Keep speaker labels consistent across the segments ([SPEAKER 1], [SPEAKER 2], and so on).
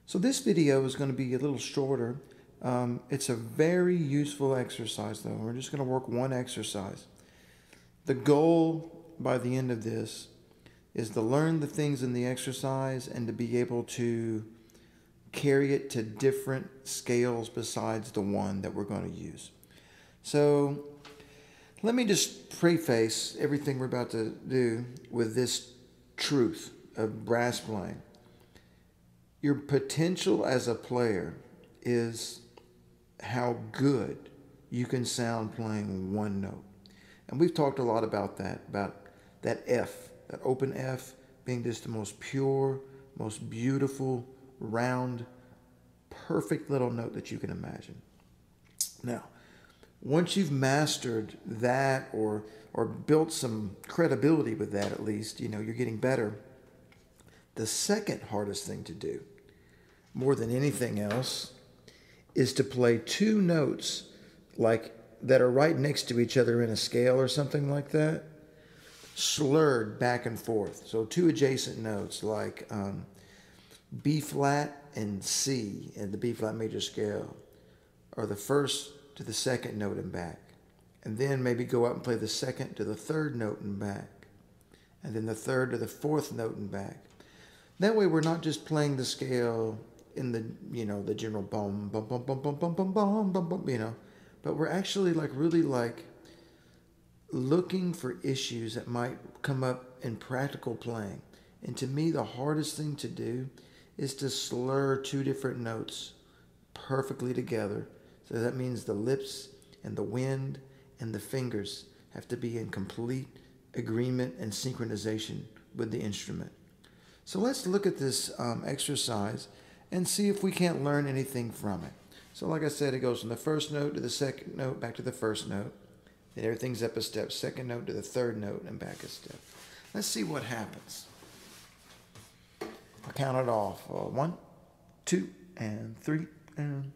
[SPEAKER 1] So this video is going to be a little shorter. It's a very useful exercise though. We're just going to work one exercise. The goal by the end of this is to learn the things in the exercise and to be able to carry it to different scales besides the one that we're going to use. So let me just preface everything we're about to do with this truth of brass playing. Your potential as a player is how good you can sound playing one note. And we've talked a lot about that F, that open F being just the most pure, most beautiful, round, perfect little note that you can imagine. Now, once you've mastered that or built some credibility with that at least, you're getting better. The second hardest thing to do, more than anything else, is to play two notes that are right next to each other in a scale or something like that, slurred back and forth. So two adjacent notes like B flat and C in the B flat major scale, or the first to the second note and back, and then maybe go up and play the second to the third note and back, and then the third to the fourth note and back. That way we're not just playing the scale in the the general bum bum bum bum bum bum bum bum bum bum, but we're actually really looking for issues that might come up in practical playing. And to me, the hardest thing to do is to slur two different notes perfectly together. So that means the lips and the wind and the fingers have to be in complete agreement and synchronization with the instrument. So let's look at this exercise and see if we can't learn anything from it. So like I said, it goes from the first note to the second note, back to the first note. Then everything's up a step. Second note to the third note and back a step. Let's see what happens. I'll count it off. 1, 2, and 3, and...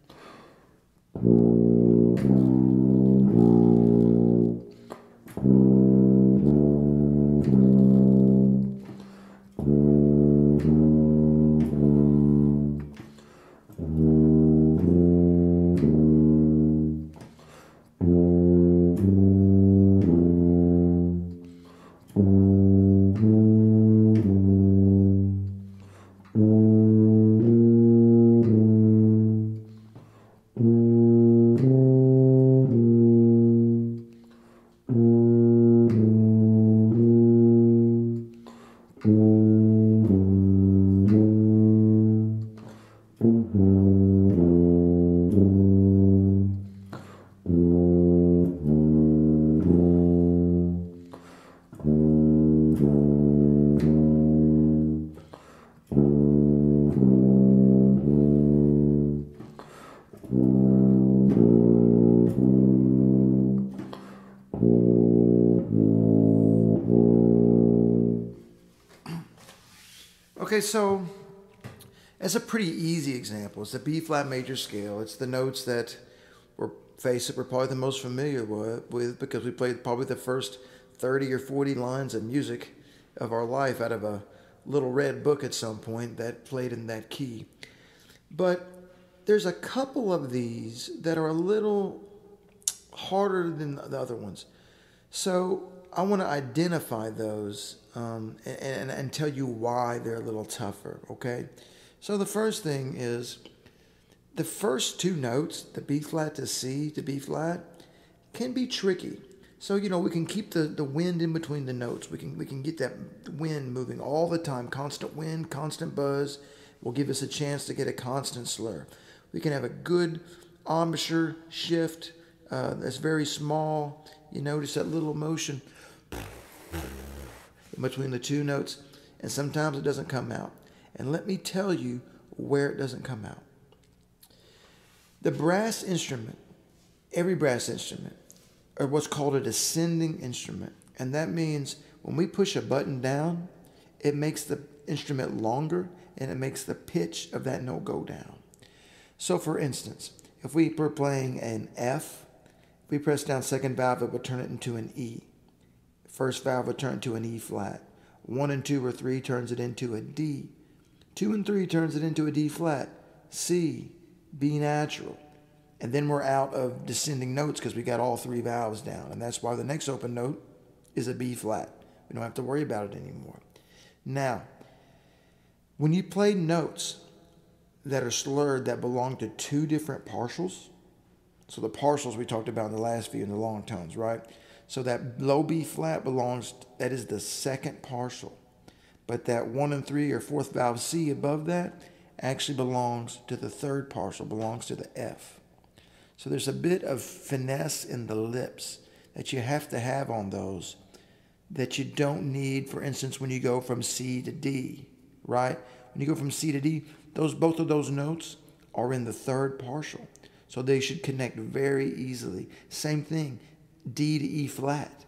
[SPEAKER 1] Okay, so as a pretty easy example, it's the B flat major scale. It's the notes that we're probably the most familiar with because we played probably the first 30 or 40 lines of music of our life out of a little red book at some point that played in that key. But there's a couple of these that are a little harder than the other ones. So I want to identify those and tell you why they're a little tougher, okay? So the first thing is the first two notes, the B flat to C to B flat, can be tricky. So, we can keep the wind in between the notes. We can get that wind moving all the time. Constant wind, constant buzz will give us a chance to get a constant slur. We can have a good embouchure shift that's very small. You notice that little motion in between the two notes, and sometimes it doesn't come out. And let me tell you where it doesn't come out. The brass instrument, every brass instrument, are what's called a descending instrument. And that means when we push a button down, it makes the instrument longer and it makes the pitch of that note go down. So for instance, if we were playing an F, if we press down second valve, it would turn it into an E. First valve would turn it to an E flat. 1 and 2 or 3 turns it into a D. 2 and 3 turns it into a D flat. C, B natural. And then we're out of descending notes because we got all three valves down. And that's why the next open note is a B flat. We don't have to worry about it anymore. Now, when you play notes that are slurred that belong to two different partials, so the partials we talked about in the last few in the long tones, right? So that low B flat belongs, that is the second partial. But that 1 and 3 or fourth valve C above that actually belongs to the third partial, belongs to the F. So there's a bit of finesse in the lips that you have to have on those that you don't need, for instance, when you go from C to D, right? When you go from C to D, both of those notes are in the third partial. So they should connect very easily. Same thing, D to E flat.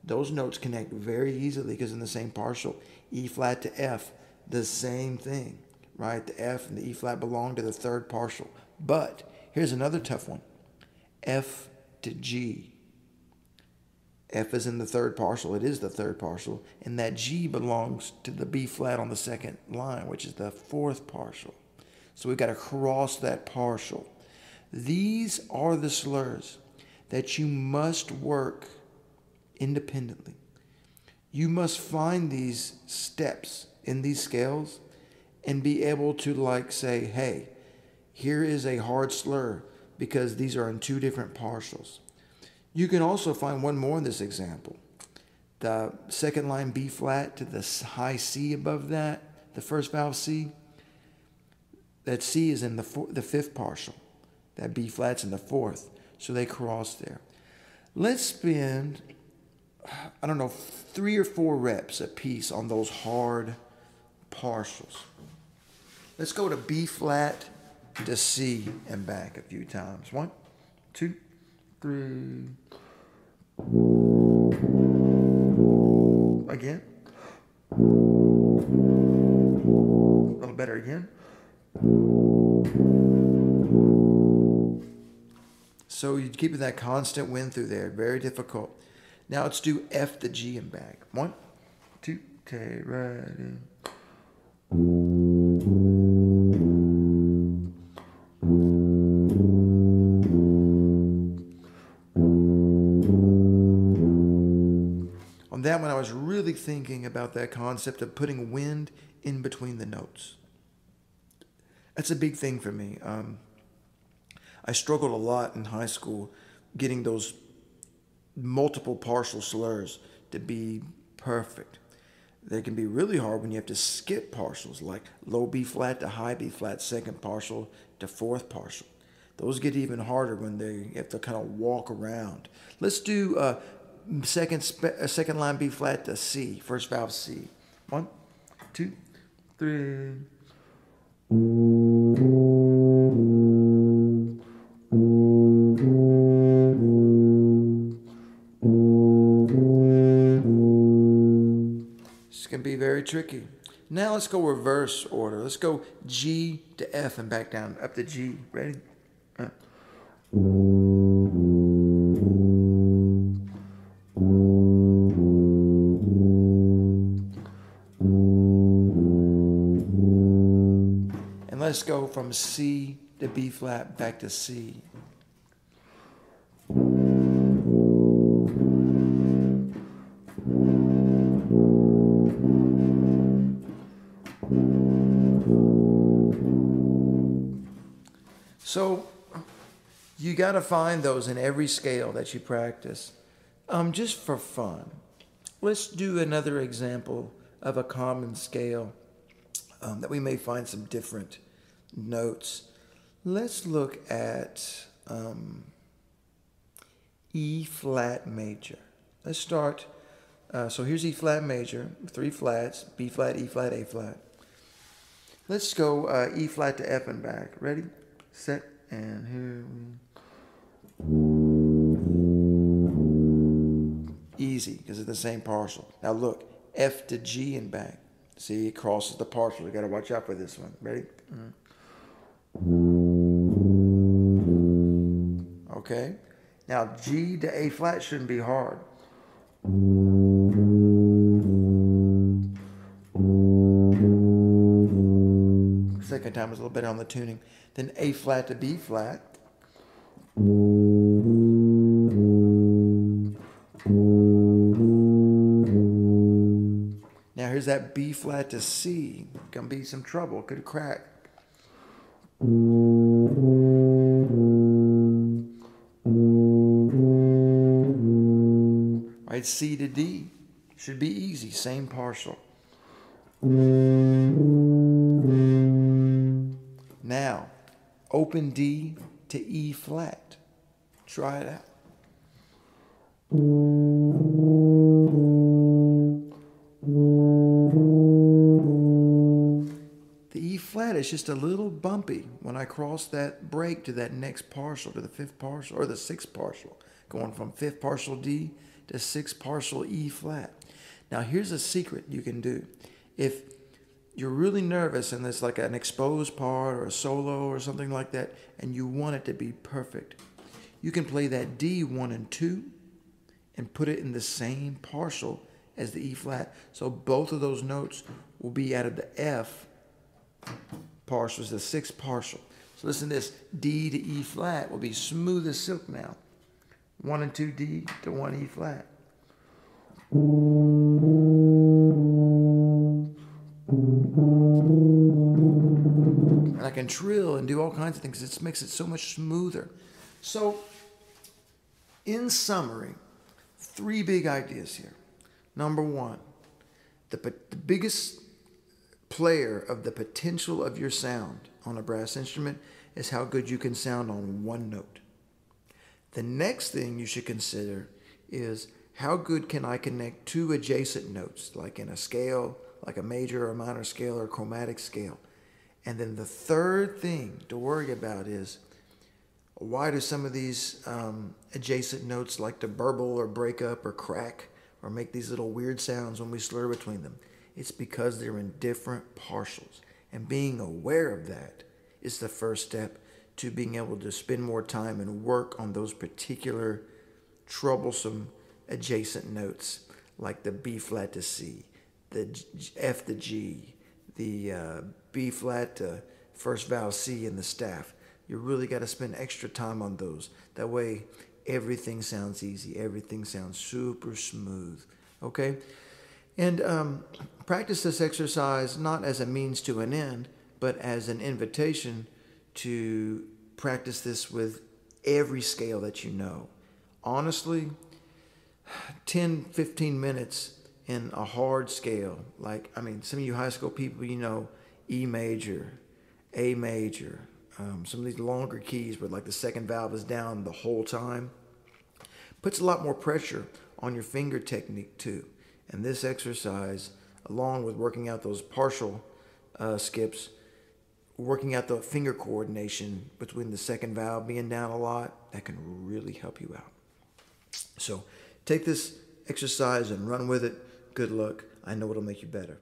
[SPEAKER 1] Those notes connect very easily because in the same partial. E flat to F, the same thing, right? The F and the E flat belong to the third partial. But here's another tough one. F to G. F is in the third partial. It is the third partial. And that G belongs to the B flat on the second line, which is the fourth partial. So we've got to cross that partial. These are the slurs that you must work independently. You must find these steps in these scales and be able to like say, hey, here is a hard slur because these are in two different partials. You can also find one more in this example. The second line B flat to the high C above that, the first valve C, that C is in the fifth partial. That B flat's in the fourth, so they cross there. Let's spend, I don't know, 3 or 4 reps a piece on those hard partials. Let's go to B flat to C and back a few times. 1, 2, 3. Again. A little better again. So you keep that constant wind through there. Very difficult. Now let's do F to G and back. 1, 2, take right in. On that one, I was really thinking about that concept of putting wind in between the notes. That's a big thing for me. I struggled a lot in high school getting those multiple partial slurs to be perfect. They can be really hard when you have to skip partials, like low B flat to high B flat, second partial to fourth partial. Those get even harder when they have to kind of walk around. Let's do second line B flat to C, first valve C. 1, 2, 3. This can be very tricky. Now let's go reverse order. Let's go G to F and back down up to G. Ready? And let's go from C to B flat back to C. So you got to find those in every scale that you practice, just for fun. Let's do another example of a common scale that we may find some different notes. Let's look at E flat major. Let's start. So here's E flat major, 3 flats, B flat, E flat, A flat. Let's go E flat to F and back. Ready, set, and here we... Easy, because it's the same partial. Now look, F to G and back. See, it crosses the partial. You got to watch out for this one. Ready? Okay. Now G to A flat shouldn't be hard. second time was a little better on the tuning. Then A flat to B flat. Now here's that B flat to C. Gonna be some trouble. Could crack. All right, C to D. Should be easy. Same partial. Now, open D to E flat. Try it out. The E flat is just a little bumpy when I cross that break to that next partial, to the fifth partial, or the sixth partial, going from fifth partial D to sixth partial E flat. Now here's a secret you can do. If you're really nervous and there's like an exposed part or a solo or something like that, and you want it to be perfect, you can play that D 1 and 2 and put it in the same partial as the E flat. So both of those notes will be out of the F partial, the sixth partial. So listen to this. D to E flat will be smooth as silk now. 1 and 2 D to 1 E flat. And I can trill and do all kinds of things. It makes it so much smoother. So, in summary, 3 big ideas here. Number 1, the biggest player of the potential of your sound on a brass instrument is how good you can sound on one note. The next thing you should consider is how good can I connect 2 adjacent notes, like in a scale, like a major or minor scale or chromatic scale. And then the third thing to worry about is, why do some of these adjacent notes like to burble or break up or crack or make these little weird sounds when we slur between them? It's because they're in different partials. And being aware of that is the first step to being able to spend more time and work on those particular troublesome adjacent notes, like the B flat to C, the F to G, the B flat to first vowel C in the staff. You really got to spend extra time on those. That way, everything sounds easy. Everything sounds super smooth. Okay? And practice this exercise not as a means to an end, but as an invitation to practice this with every scale that you know. Honestly, 10, 15 minutes in a hard scale, like, some of you high school people, you know, E major, A major, some of these longer keys where like the second valve is down the whole time, puts a lot more pressure on your finger technique too. And this exercise, along with working out those partial skips, working out the finger coordination between the second valve being down a lot, that can really help you out. So take this exercise and run with it. Good luck. I know it'll make you better.